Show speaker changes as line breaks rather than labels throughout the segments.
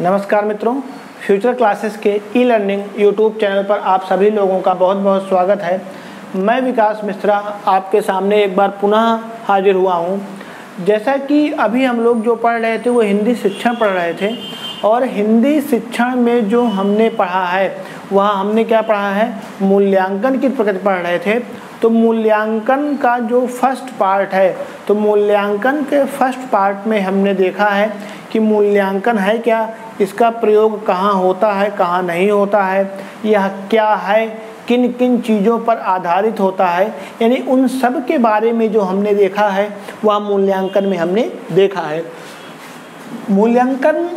नमस्कार मित्रों, future classes के ई लर्निंग यूट्यूब चैनल पर आप सभी लोगों का बहुत बहुत स्वागत है। मैं विकास मिश्रा आपके सामने एक बार पुनः हाजिर हुआ हूँ। जैसा कि अभी हम लोग जो पढ़ रहे थे वो हिंदी शिक्षण पढ़ रहे थे, और हिंदी शिक्षण में जो हमने पढ़ा है वह हमने क्या पढ़ा है, मूल्यांकन की प्रकृति पढ़ रहे थे। तो मूल्यांकन का जो फर्स्ट पार्ट है, तो मूल्यांकन के फर्स्ट पार्ट में हमने देखा है कि मूल्यांकन है क्या, इसका प्रयोग कहाँ होता है, कहाँ नहीं होता है, यह क्या है, किन किन चीज़ों पर आधारित होता है, यानी उन सब के बारे में जो हमने देखा है वह मूल्यांकन में हमने देखा है। मूल्यांकन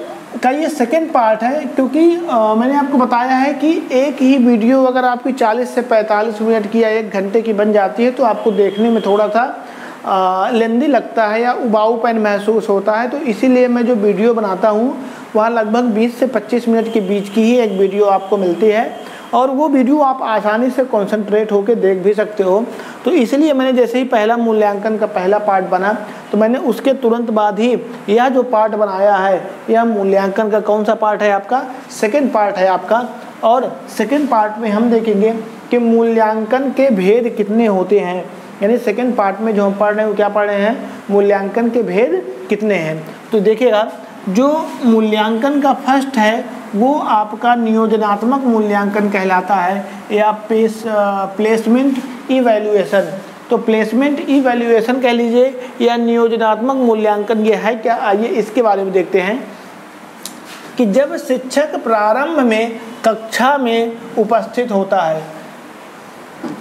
का ये सेकेंड पार्ट है, क्योंकि मैंने आपको बताया है कि एक ही वीडियो अगर आपकी 40 से 45 मिनट की या 1 घंटे की बन जाती है तो आपको देखने में थोड़ा सा लेंदी लगता है या उबाऊपन महसूस होता है। तो इसीलिए मैं जो वीडियो बनाता हूँ वह लगभग 20 से 25 मिनट के बीच की ही एक वीडियो आपको मिलती है, और वो वीडियो आप आसानी से कंसंट्रेट होकर देख भी सकते हो। तो इसलिए मैंने जैसे ही पहला मूल्यांकन का पहला पार्ट बना तो मैंने उसके तुरंत बाद ही यह जो पार्ट बनाया है, यह मूल्यांकन का कौन सा पार्ट है आपका, सेकेंड पार्ट है आपका। और सेकेंड पार्ट में हम देखेंगे कि मूल्यांकन के भेद कितने होते हैं, यानी सेकेंड पार्ट में जो हम पढ़ रहे हैं वो क्या पढ़ रहे हैं, मूल्यांकन के भेद कितने हैं। तो देखिएगा, जो मूल्यांकन का फर्स्ट है वो आपका नियोजनात्मक मूल्यांकन कहलाता है, या प्लेसमेंट इवैल्यूएशन। तो प्लेसमेंट इवैल्यूएशन कह लीजिए या नियोजनात्मक मूल्यांकन ये है क्या, आइए इसके बारे में देखते हैं। कि जब शिक्षक प्रारंभ में कक्षा में उपस्थित होता है,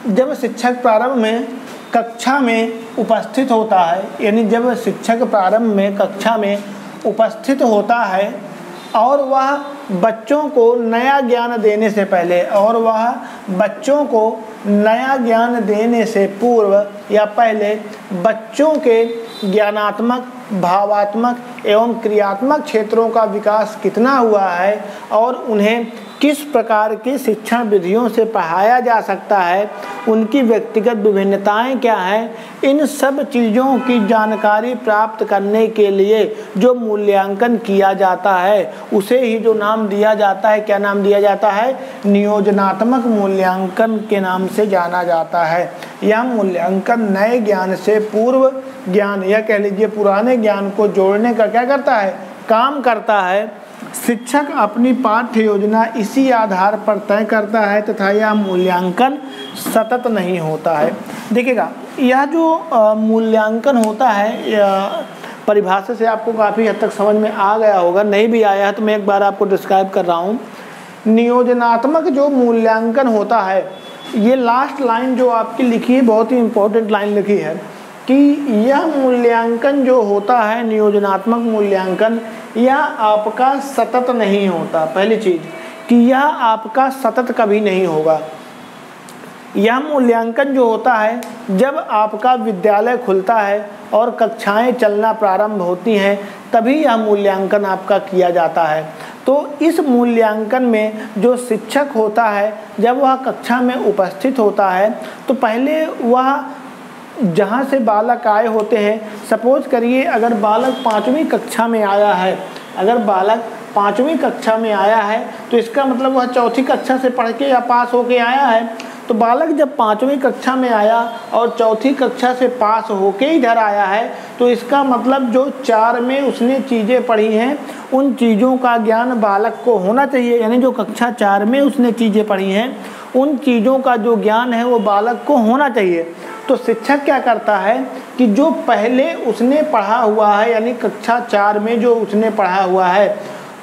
जब शिक्षक प्रारंभ में कक्षा में उपस्थित होता है, यानी जब शिक्षक प्रारंभ में कक्षा में उपस्थित होता है और वह बच्चों को नया ज्ञान देने से पहले, और वह बच्चों को नया ज्ञान देने से पूर्व या पहले बच्चों के ज्ञानात्मक, भावात्मक एवं क्रियात्मक क्षेत्रों का विकास कितना हुआ है और उन्हें किस प्रकार की शिक्षण विधियों से पढ़ाया जा सकता है, उनकी व्यक्तिगत विभिन्नताएं क्या हैं, इन सब चीज़ों की जानकारी प्राप्त करने के लिए जो मूल्यांकन किया जाता है उसे ही जो नाम दिया जाता है, क्या नाम दिया जाता है, नियोजनात्मक मूल्यांकन के नाम से जाना जाता है। यह मूल्यांकन नए ज्ञान से पूर्व ज्ञान या कह लीजिए पुराने ज्ञान को जोड़ने का क्या करता है, काम करता है। शिक्षक अपनी पाठ्य योजना इसी आधार पर तय करता है तथा यह मूल्यांकन सतत नहीं होता है। देखिएगा, यह जो मूल्यांकन होता है, परिभाषा से आपको काफ़ी हद तक समझ में आ गया होगा, नहीं भी आया है तो मैं एक बार आपको डिस्क्राइब कर रहा हूँ। नियोजनात्मक जो मूल्यांकन होता है, ये लास्ट लाइन जो आपकी लिखी है बहुत ही इम्पोर्टेंट लाइन लिखी है कि यह मूल्यांकन जो होता है, नियोजनात्मक मूल्यांकन, यह आपका सतत नहीं होता। पहली चीज़ कि यह आपका सतत कभी नहीं होगा। यह मूल्यांकन जो होता है जब आपका विद्यालय खुलता है और कक्षाएं चलना प्रारंभ होती हैं तभी यह मूल्यांकन आपका किया जाता है। तो इस मूल्यांकन में जो शिक्षक होता है जब वह कक्षा में उपस्थित होता है तो पहले वह जहाँ से बालक आए होते हैं, सपोज करिए अगर बालक 5वीं कक्षा में आया है, अगर बालक 5वीं कक्षा में आया है तो इसका मतलब वह 4थी कक्षा से पढ़ के या पास होके आया है। तो बालक जब 5वीं कक्षा में आया और 4थी कक्षा से पास होके इधर आया है तो इसका मतलब जो 4 में उसने चीज़ें पढ़ी हैं उन चीज़ों का ज्ञान बालक को होना चाहिए, यानी जो कक्षा 4 में उसने चीज़ें पढ़ी हैं उन चीज़ों का जो ज्ञान है वो बालक को होना चाहिए। तो शिक्षक क्या करता है कि जो पहले उसने पढ़ा हुआ है, यानी कक्षा 4 में जो उसने पढ़ा हुआ है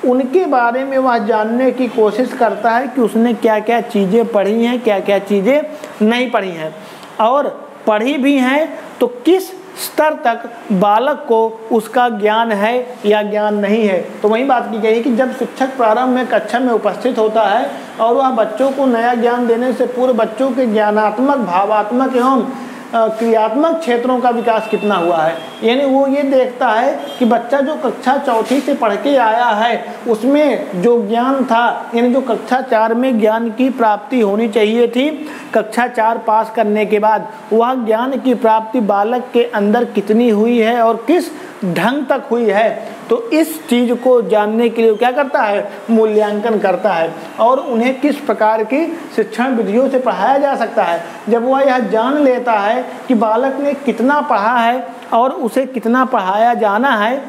उनके बारे में वह जानने की कोशिश करता है कि उसने क्या क्या चीज़ें पढ़ी हैं, क्या क्या चीज़ें नहीं पढ़ी हैं, और पढ़ी भी हैं तो किस स्तर तक बालक को उसका ज्ञान है या ज्ञान नहीं है। तो वही बात की गई कि जब शिक्षक प्रारंभ में कक्षा में उपस्थित होता है और वह बच्चों को नया ज्ञान देने से पूर्व बच्चों के ज्ञानात्मक, भावात्मक एवं क्रियात्मक क्षेत्रों का विकास कितना हुआ है, यानी वो ये देखता है कि बच्चा जो कक्षा 4थी से पढ़ के आया है उसमें जो ज्ञान था, यानी जो कक्षा 4 में ज्ञान की प्राप्ति होनी चाहिए थी, कक्षा 4 पास करने के बाद वह ज्ञान की प्राप्ति बालक के अंदर कितनी हुई है और किस ढंग तक हुई है। तो इस चीज़ को जानने के लिए क्या करता है, मूल्यांकन करता है और उन्हें किस प्रकार की शिक्षण विधियों से पढ़ाया जा सकता है। जब वह यह जान लेता है कि बालक ने कितना पढ़ा है और उसे कितना पढ़ाया जाना है,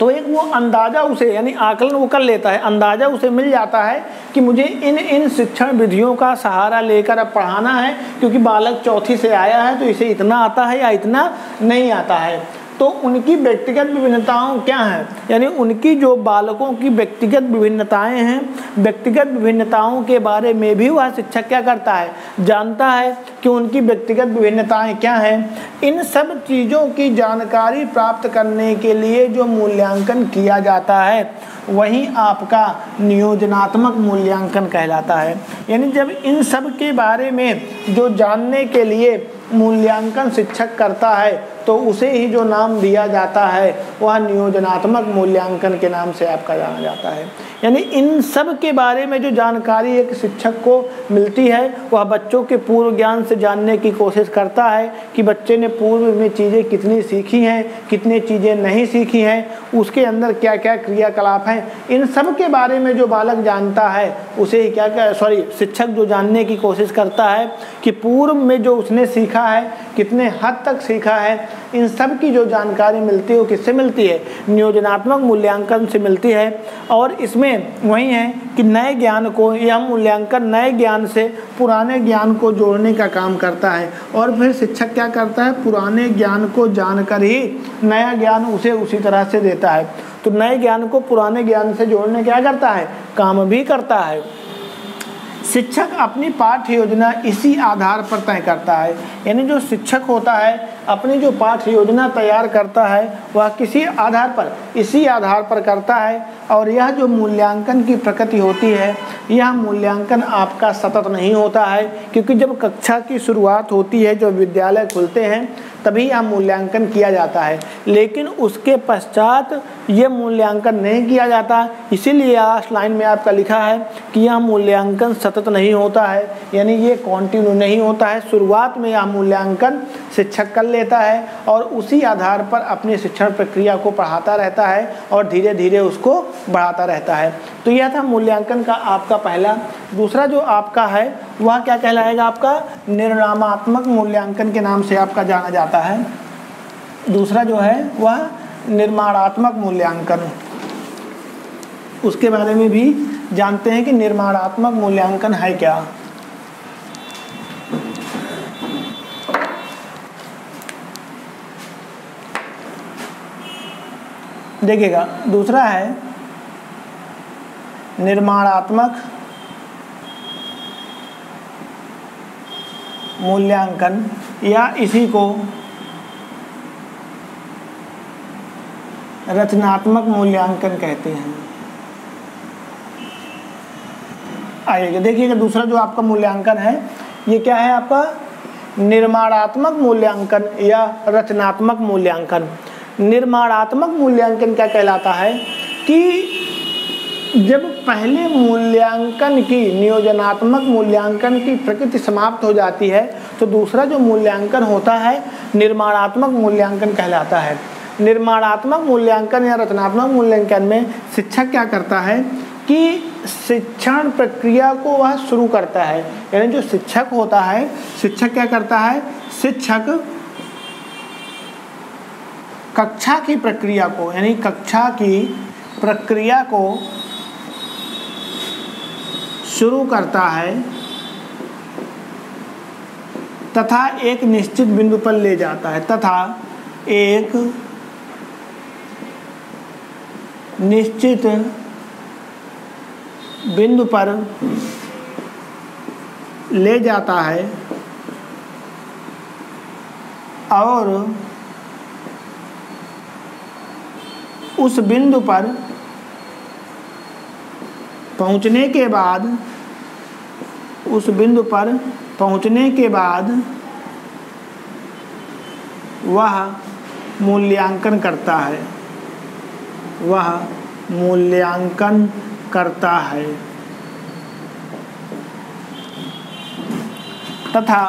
तो एक वो अंदाज़ा उसे यानी आकलन वो कर लेता है, अंदाज़ा उसे मिल जाता है कि मुझे इन शिक्षण विधियों का सहारा लेकर अब पढ़ाना है, क्योंकि बालक चौथी से आया है तो इसे इतना आता है या इतना नहीं आता है। तो उनकी व्यक्तिगत विभिन्नताओं क्या हैं, यानी उनकी जो बालकों की व्यक्तिगत विभिन्नताएं हैं, व्यक्तिगत विभिन्नताओं के बारे में भी वह शिक्षक क्या करता है, जानता है कि उनकी व्यक्तिगत विभिन्नताएं क्या हैं। इन सब चीज़ों की जानकारी प्राप्त करने के लिए जो मूल्यांकन किया जाता है वही आपका नियोजनात्मक मूल्यांकन कहलाता है। यानी जब इन सब के बारे में जो जानने के लिए मूल्यांकन शिक्षक करता है तो उसे ही जो नाम दिया जाता है वह नियोजनात्मक मूल्यांकन के नाम से आपका जाना जाता है। यानी इन सब के बारे में जो जानकारी एक शिक्षक को मिलती है वह बच्चों के पूर्व ज्ञान से जानने की कोशिश करता है कि बच्चे ने पूर्व में चीज़ें कितनी सीखी हैं, कितनी चीज़ें नहीं सीखी हैं, उसके अंदर क्या क्या क्रियाकलाप हैं। इन सब के बारे में जो बालक जानता है उसे ही शिक्षक जो जानने की कोशिश करता है कि पूर्व में जो उसने सीखा है कितने हद तक सीखा है। इन सब की जो जानकारी मिलती है वो किससे मिलती है, नियोजनात्मक मूल्यांकन से मिलती है। और इसमें वही है कि नए ज्ञान को, यह मूल्यांकन नए ज्ञान से पुराने ज्ञान को जोड़ने का काम करता है। और फिर शिक्षक क्या करता है, पुराने ज्ञान को जानकर ही नया ज्ञान उसे उसी तरह से देता है। तो नए ज्ञान को पुराने ज्ञान से जोड़ने क्या करता है, काम भी करता है। शिक्षक अपनी पाठ्य योजना इसी आधार पर तय करता है। यानी जो शिक्षक होता है अपनी जो पाठ्य योजना तैयार करता है वह किसी आधार पर, इसी आधार पर करता है। और यह जो मूल्यांकन की प्रकृति होती है, यह मूल्यांकन आपका सतत नहीं होता है, क्योंकि जब कक्षा की शुरुआत होती है, जो विद्यालय खुलते हैं तभी यह मूल्यांकन किया जाता है, लेकिन उसके पश्चात ये मूल्यांकन नहीं किया जाता। इसीलिए लास्ट लाइन में आपका लिखा है कि यह मूल्यांकन सतत नहीं होता है, यानी ये कॉन्टिन्यू नहीं होता है। शुरुआत में यह मूल्यांकन शिक्षक कर लेता है और उसी आधार पर अपनी शिक्षण प्रक्रिया को पढ़ाता रहता है और धीरे धीरे उसको बढ़ाता रहता है। तो यह था मूल्यांकन का आपका पहला। दूसरा जो आपका है वह क्या कहलाएगा, आपका निर्माणात्मक मूल्यांकन के नाम से आपका जाना जाता है। दूसरा जो है वह निर्माणात्मक मूल्यांकन, उसके बारे में भी जानते हैं कि निर्माणात्मक मूल्यांकन है क्या। देखिएगा, दूसरा है निर्माणात्मक मूल्यांकन, या इसी को रचनात्मक मूल्यांकन कहते हैं। आइएगा देखिएगा, दूसरा जो आपका मूल्यांकन है ये क्या है, आपका निर्माणात्मक मूल्यांकन या रचनात्मक मूल्यांकन। निर्माणात्मक मूल्यांकन क्या कहलाता है कि जब पहले मूल्यांकन की, नियोजनात्मक मूल्यांकन की प्रकृति समाप्त हो जाती है तो दूसरा जो मूल्यांकन होता है निर्माणात्मक मूल्यांकन कहलाता है। निर्माणात्मक मूल्यांकन या रचनात्मक मूल्यांकन में शिक्षक क्या करता है कि शिक्षण प्रक्रिया को वह शुरू करता है। यानी जो शिक्षक होता है, शिक्षक क्या करता है, शिक्षक कक्षा की प्रक्रिया को, यानी कक्षा की प्रक्रिया को शुरू करता है तथा एक निश्चित बिंदु पर ले जाता है, तथा एक निश्चित बिंदु पर ले जाता है और उस बिंदु पर पहुंचने के बाद, उस बिंदु पर पहुंचने के बाद वह मूल्यांकन करता है, वह मूल्यांकन करता है तथा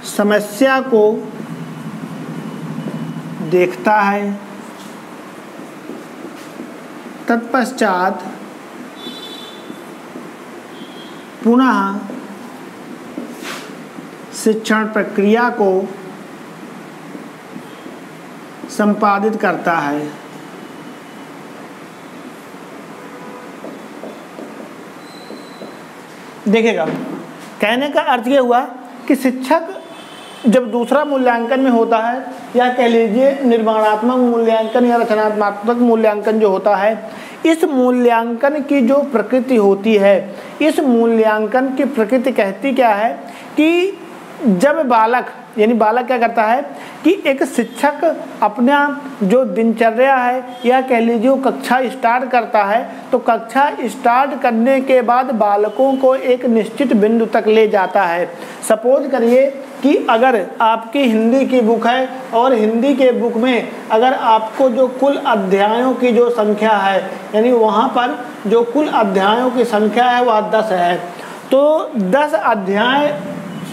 समस्या को देखता है, तत्पश्चात पुनः शिक्षण प्रक्रिया को संपादित करता है। देखिएगा, कहने का अर्थ ये हुआ कि शिक्षक जब दूसरा मूल्यांकन में होता है, या कह लीजिए निर्माणात्मक मूल्यांकन या रचनात्मक मूल्यांकन जो होता है, इस मूल्यांकन की जो प्रकृति होती है, इस मूल्यांकन की प्रकृति कहती क्या है कि जब बालक, यानी बालक क्या करता है कि एक शिक्षक अपना जो दिनचर्या है या कह लीजिए वो कक्षा स्टार्ट करता है, तो कक्षा स्टार्ट करने के बाद बालकों को एक निश्चित बिंदु तक ले जाता है। सपोज करिए कि अगर आपकी हिंदी की बुक है और हिंदी के बुक में अगर आपको जो कुल अध्यायों की जो संख्या है, यानी वहाँ पर जो कुल अध्यायों की संख्या है वह 10 है, तो 10 अध्याय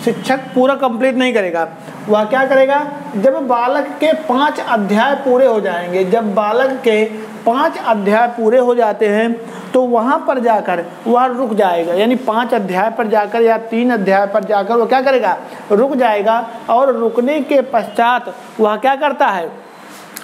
शिक्षक पूरा कंप्लीट नहीं करेगा। वह क्या करेगा, जब बालक के 5 अध्याय पूरे हो जाएंगे, जब बालक के 5 अध्याय पूरे हो जाते हैं तो वहाँ पर जाकर वह रुक जाएगा, यानी 5 अध्याय पर जाकर या 3 अध्याय पर जाकर वो क्या करेगा, रुक जाएगा। और रुकने के पश्चात वह क्या करता है,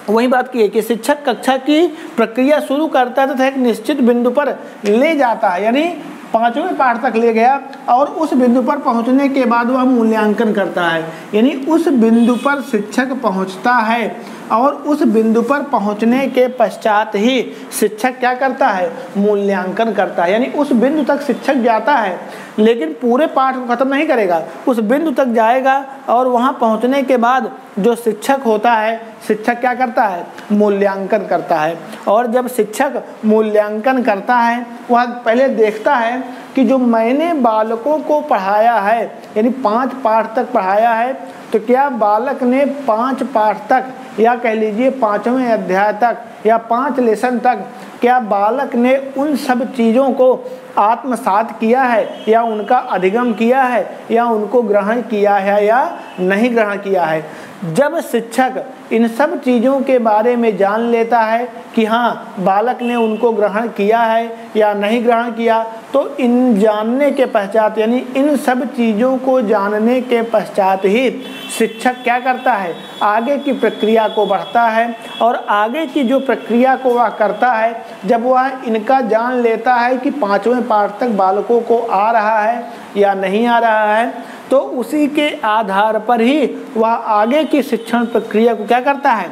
वही बात की है कि शिक्षक कक्षा की प्रक्रिया शुरू करता है तथा एक निश्चित बिंदु पर ले जाता है, यानी 5वें पाठ तक ले गया और उस बिंदु पर पहुंचने के बाद वह मूल्यांकन करता है। यानी उस बिंदु पर शिक्षक पहुंचता है और उस बिंदु पर पहुंचने के पश्चात ही शिक्षक क्या करता है, मूल्यांकन करता है। यानी उस बिंदु तक शिक्षक जाता है लेकिन पूरे पाठ को खत्म नहीं करेगा, उस बिंदु तक जाएगा और वहां पहुंचने के बाद जो शिक्षक होता है, शिक्षक क्या करता है, मूल्यांकन करता है। और जब शिक्षक मूल्यांकन करता है वह पहले देखता है कि जो मैंने बालकों को पढ़ाया है, यानी 5 पाठ तक पढ़ाया है, तो क्या बालक ने 5 पाठ तक या कह लीजिए 5वें अध्याय तक या 5 लेसन तक क्या बालक ने उन सब चीज़ों को आत्मसात किया है या उनका अधिगम किया है या उनको ग्रहण किया है या नहीं ग्रहण किया है। जब शिक्षक इन सब चीज़ों के बारे में जान लेता है कि हाँ बालक ने उनको ग्रहण किया है या नहीं ग्रहण किया, तो इन जानने के पश्चात, यानी इन सब चीज़ों को जानने के पश्चात ही शिक्षक क्या करता है, आगे की प्रक्रिया को बढ़ता है। और आगे की जो प्रक्रिया को वह करता है, जब वह इनका जान लेता है कि 5वें पाठ तक बालकों को आ रहा है या नहीं आ रहा है, तो उसी के आधार पर ही वह आगे की शिक्षण प्रक्रिया को क्या करता है,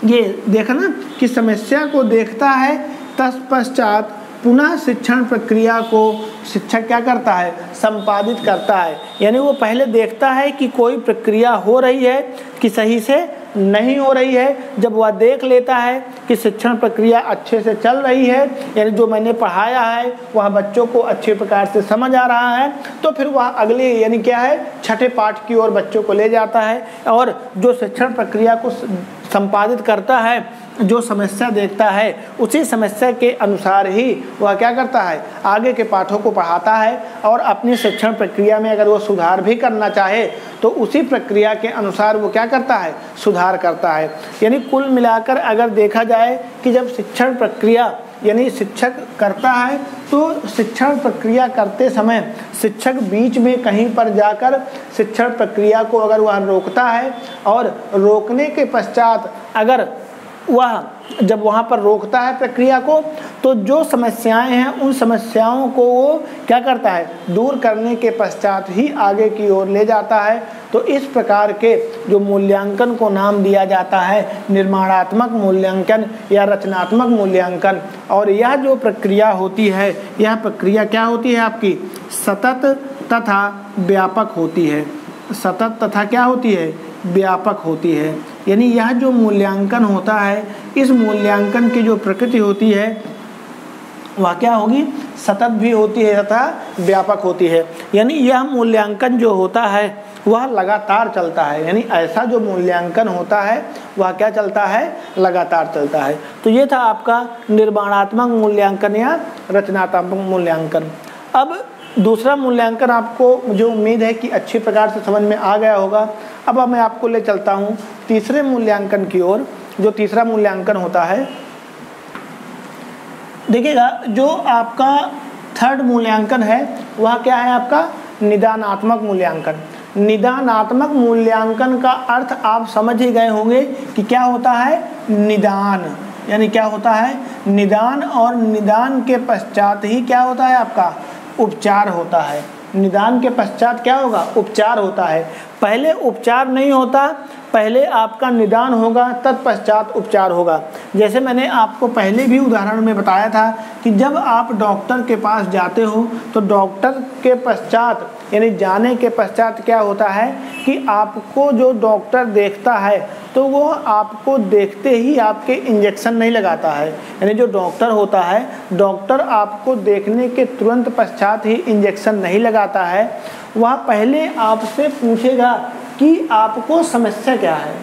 ये देखना कि समस्या को देखता है, तत्पश्चात पुनः शिक्षण प्रक्रिया को शिक्षक क्या करता है, संपादित करता है। यानी वो पहले देखता है कि कोई प्रक्रिया हो रही है कि सही से नहीं हो रही है। जब वह देख लेता है कि शिक्षण प्रक्रिया अच्छे से चल रही है, यानी जो मैंने पढ़ाया है वह बच्चों को अच्छे प्रकार से समझ आ रहा है, तो फिर वह अगले यानी क्या है, 6ठे पाठ की ओर बच्चों को ले जाता है। और जो शिक्षण प्रक्रिया को संपादित करता है, जो समस्या देखता है, उसी समस्या के अनुसार ही वह क्या करता है, आगे के पाठों को पढ़ाता है। और अपनी शिक्षण प्रक्रिया में अगर वो सुधार भी करना चाहे तो उसी प्रक्रिया के अनुसार वो क्या करता है, सुधार करता है। यानी कुल मिलाकर अगर देखा जाए कि जब शिक्षण प्रक्रिया यानी शिक्षक करता है, तो शिक्षण प्रक्रिया करते समय शिक्षक बीच में कहीं पर जाकर शिक्षण प्रक्रिया को अगर वह रोकता है, और रोकने के पश्चात अगर वह जब वहाँ पर रोकता है प्रक्रिया को, तो जो समस्याएं हैं उन समस्याओं को वो क्या करता है, दूर करने के पश्चात ही आगे की ओर ले जाता है। तो इस प्रकार के जो मूल्यांकन को नाम दिया जाता है निर्माणात्मक मूल्यांकन या रचनात्मक मूल्यांकन। और यह जो प्रक्रिया होती है, यह प्रक्रिया क्या होती है आपकी, सतत तथा व्यापक होती है। सतत तथा क्या होती है, व्यापक होती है। यानी यह जो मूल्यांकन होता है, इस मूल्यांकन की जो प्रकृति होती है वह क्या होगी, सतत भी होती है तथा व्यापक होती है। यानी यह मूल्यांकन जो होता है वह लगातार चलता है। यानी ऐसा जो मूल्यांकन होता है वह क्या चलता है, लगातार चलता है। तो ये था आपका निर्माणात्मक मूल्यांकन या रचनात्मक मूल्यांकन। अब दूसरा मूल्यांकन आपको मुझे उम्मीद है कि अच्छी प्रकार से समझ में आ गया होगा। अब मैं आपको ले चलता हूँ तीसरे मूल्यांकन की ओर। जो तीसरा मूल्यांकन होता है, देखिएगा, जो आपका थर्ड मूल्यांकन है वह क्या है आपका निदानात्मक मूल्यांकन। निदानात्मक मूल्यांकन का अर्थ आप समझ ही गए होंगे कि क्या होता है निदान, यानी क्या होता है निदान, और निदान के पश्चात ही क्या होता है आपका उपचार होता है। निदान के पश्चात क्या होगा उपचार होता है। पहले उपचार नहीं होता, पहले आपका निदान होगा तत्पश्चात उपचार होगा। जैसे मैंने आपको पहले भी उदाहरण में बताया था कि जब आप डॉक्टर के पास जाते हो तो डॉक्टर के पश्चात यानी जाने के पश्चात क्या होता है कि आपको जो डॉक्टर देखता है तो वो आपको देखते ही आपके इंजेक्शन नहीं लगाता है। यानी जो डॉक्टर होता है, डॉक्टर आपको देखने के तुरंत पश्चात ही इंजेक्शन नहीं लगाता है। वह पहले आपसे पूछेगा कि आपको समस्या क्या है।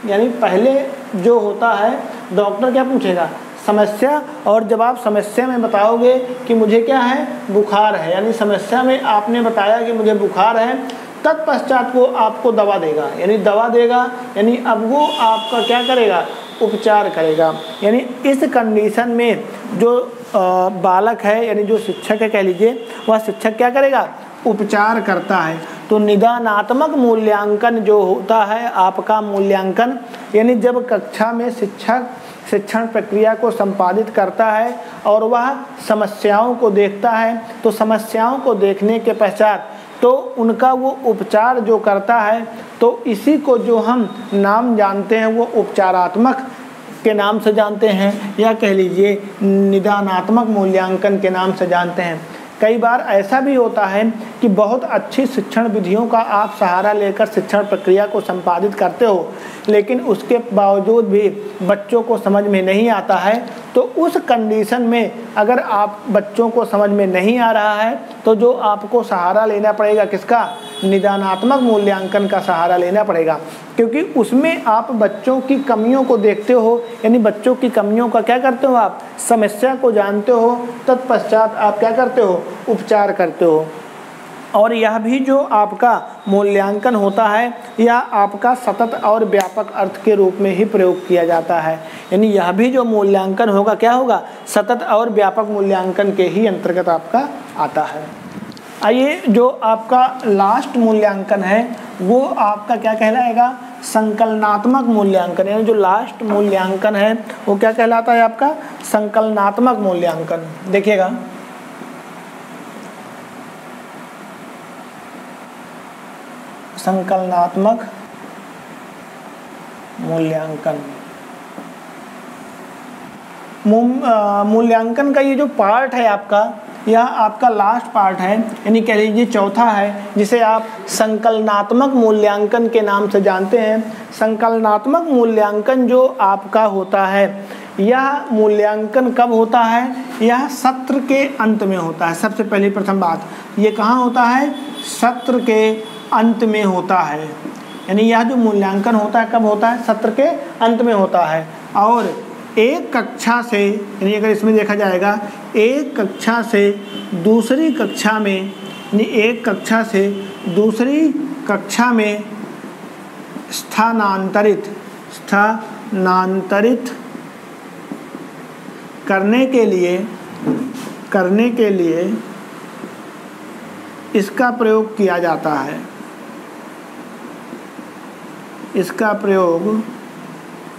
यानी पहले जो होता है डॉक्टर क्या पूछेगा समस्या, और जब आप समस्या में बताओगे कि मुझे क्या है बुखार है, यानी समस्या में आपने बताया कि मुझे बुखार है, तत्पश्चात वो आपको दवा देगा। यानी दवा देगा यानी अब वो आपका क्या करेगा उपचार करेगा। यानी इस कंडीशन में जो बालक है यानी जो शिक्षक है कह लीजिए, वह शिक्षक क्या करेगा उपचार करता है। तो निदानात्मक मूल्यांकन जो होता है आपका मूल्यांकन, यानी जब कक्षा में शिक्षक शिक्षण प्रक्रिया को संपादित करता है और वह समस्याओं को देखता है, तो समस्याओं को देखने के पश्चात तो उनका वो उपचार जो करता है, तो इसी को जो हम नाम जानते हैं वो उपचारात्मक के नाम से जानते हैं, या कह लीजिए निदानात्मक मूल्यांकन के नाम से जानते हैं। कई बार ऐसा भी होता है कि बहुत अच्छी शिक्षण विधियों का आप सहारा लेकर शिक्षण प्रक्रिया को संपादित करते हो, लेकिन उसके बावजूद भी बच्चों को समझ में नहीं आता है। तो उस कंडीशन में अगर आप बच्चों को समझ में नहीं आ रहा है तो जो आपको सहारा लेना पड़ेगा किसका निदानात्मक मूल्यांकन का सहारा लेना पड़ेगा, क्योंकि उसमें आप बच्चों की कमियों को देखते हो। यानी बच्चों की कमियों का क्या करते हो आप समस्या को जानते हो, तत्पश्चात आप क्या करते हो उपचार करते हो। और यह भी जो आपका मूल्यांकन होता है यह आपका सतत और व्यापक अर्थ के रूप में ही प्रयोग किया जाता है। यानी यह भी जो मूल्यांकन होगा क्या होगा सतत और व्यापक मूल्यांकन के ही अंतर्गत आपका आता है। आइए जो आपका लास्ट मूल्यांकन है वो आपका क्या कहलाएगा संकलनात्मक मूल्यांकन। यानी जो लास्ट मूल्यांकन है वो क्या कहलाता है आपका संकलनात्मक मूल्यांकन। देखिएगा संकलनात्मक मूल्यांकन, मूल्यांकन का ये जो पार्ट है आपका यह आपका लास्ट पार्ट है, यानी कह लीजिए चौथा है, जिसे आप संकलनात्मक मूल्यांकन के नाम से जानते हैं। संकलनात्मक मूल्यांकन जो आपका होता है यह मूल्यांकन कब होता है, यह सत्र के अंत में होता है। सबसे पहली प्रथम बात ये कहाँ होता है सत्र के अंत में होता है। यानी यह जो मूल्यांकन होता है कब होता है सत्र के अंत में होता है। और एक कक्षा से यानी अगर इसमें देखा जाएगा एक कक्षा से दूसरी कक्षा में, यानी एक कक्षा से दूसरी कक्षा में स्थानांतरित करने के लिए इसका प्रयोग किया जाता है। इसका प्रयोग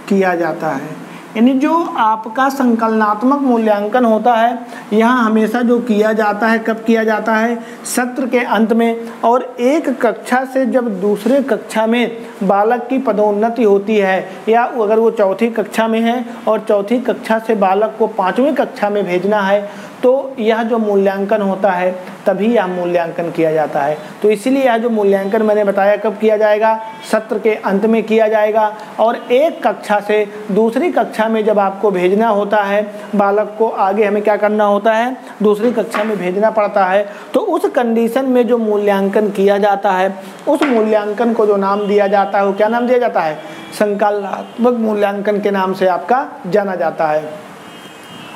किया जाता है। यानी जो आपका संकलनात्मक मूल्यांकन होता है यहाँ हमेशा जो किया जाता है कब किया जाता है सत्र के अंत में। और एक कक्षा से जब दूसरे कक्षा में बालक की पदोन्नति होती है, या अगर वो चौथी कक्षा में है और चौथी कक्षा से बालक को पाँचवीं कक्षा में भेजना है, तो यह जो मूल्यांकन होता है तभी यह मूल्यांकन किया जाता है। तो इसीलिए यह जो मूल्यांकन मैंने बताया कब किया जाएगा सत्र के अंत में किया जाएगा। और एक कक्षा से दूसरी कक्षा में जब आपको भेजना होता है बालक को, आगे हमें क्या करना होता है दूसरी कक्षा में भेजना पड़ता है, तो उस कंडीशन में जो मूल्यांकन किया जाता है उस मूल्यांकन को जो नाम दिया जाता है वो क्या नाम दिया जाता है संकलनात्मक मूल्यांकन के नाम से आपका जाना जाता है।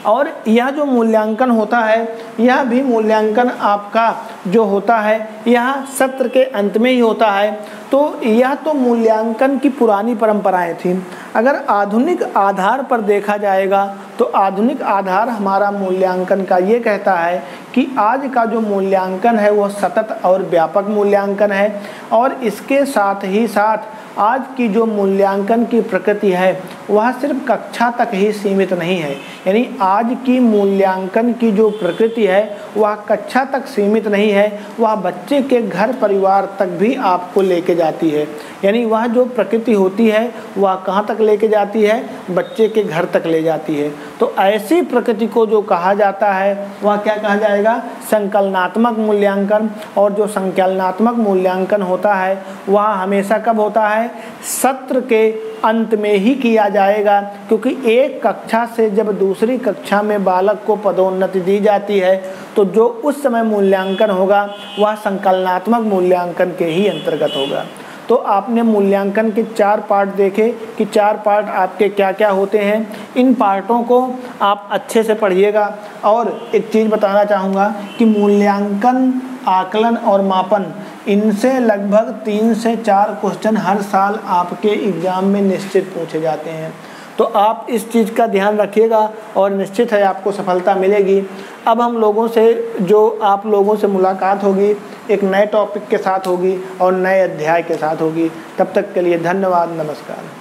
और यह जो मूल्यांकन होता है यह भी मूल्यांकन आपका जो होता है यह सत्र के अंत में ही होता है। तो यह तो मूल्यांकन की पुरानी परंपराएं थीं। अगर आधुनिक आधार पर देखा जाएगा तो आधुनिक आधार हमारा मूल्यांकन का ये कहता है कि आज का जो मूल्यांकन है वह सतत और व्यापक मूल्यांकन है, और इसके साथ ही साथ आज की जो मूल्यांकन की प्रकृति है वह सिर्फ कक्षा तक ही सीमित नहीं है। यानी आज की मूल्यांकन की जो प्रकृति है वह कक्षा तक सीमित नहीं है, वह बच्चे के घर परिवार तक भी आपको लेके जाती है। यानी वह जो प्रकृति होती है वह कहाँ तक लेके जाती है, बच्चे के घर तक ले जाती है। तो ऐसी प्रकृति को जो कहा जाता है वह क्या कहा जाएगा, संकलनात्मक मूल्यांकन। और जो संकलनात्मक मूल्यांकन होता है वह हमेशा कब होता है, सत्र के अंत में ही किया जाएगा, क्योंकि एक कक्षा से जब दूसरी कक्षा में बालक को पदोन्नति दी जाती है तो जो उस समय मूल्यांकन होगा वह संकलनात्मक मूल्यांकन के ही अंतर्गत होगा। तो आपने मूल्यांकन के 4 पार्ट देखे कि 4 पार्ट आपके क्या क्या होते हैं। इन पार्टों को आप अच्छे से पढ़िएगा। और एक चीज़ बताना चाहूँगा कि मूल्यांकन, आकलन और मापन, इनसे लगभग 3 से 4 क्वेश्चन हर साल आपके एग्ज़ाम में निश्चित पूछे जाते हैं। तो आप इस चीज़ का ध्यान रखिएगा और निश्चित है आपको सफलता मिलेगी। अब हम लोगों से जो आप लोगों से मुलाकात होगी एक नए टॉपिक के साथ होगी और नए अध्याय के साथ होगी। तब तक के लिए धन्यवाद, नमस्कार।